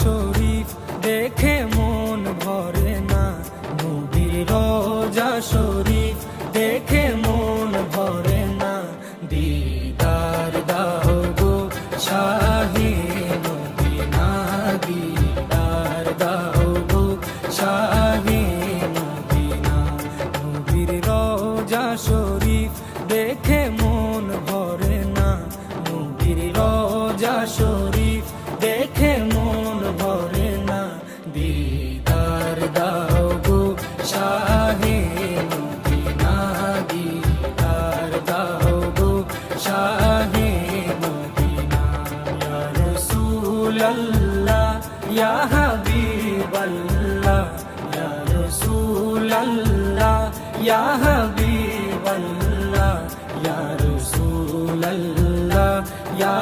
শরীফ দেখে মন ভরে না, নবীর রোজা শরীফ দেখে মন ভরে না। দিদার দাও গো শাহে মদিনা, দিদার দাও গো শাহে মদিনা। নবীর রোজা শরীফ দেখে মন ভরে না, নবীর রোজা শরীফ দেখে মন ভরে না। দিদার দাও গো শাহে মদিনা, দিদার দাও গো শাহে মদিনা। ইয়া রাসূলাল্লাহ ইয়া হাবিবাল্লাহ, ইয়া রাসূলাল্লাহ ইয়া হাবিবাল্লাহ, ইয়া রাসূলাল্লাহ ইয়া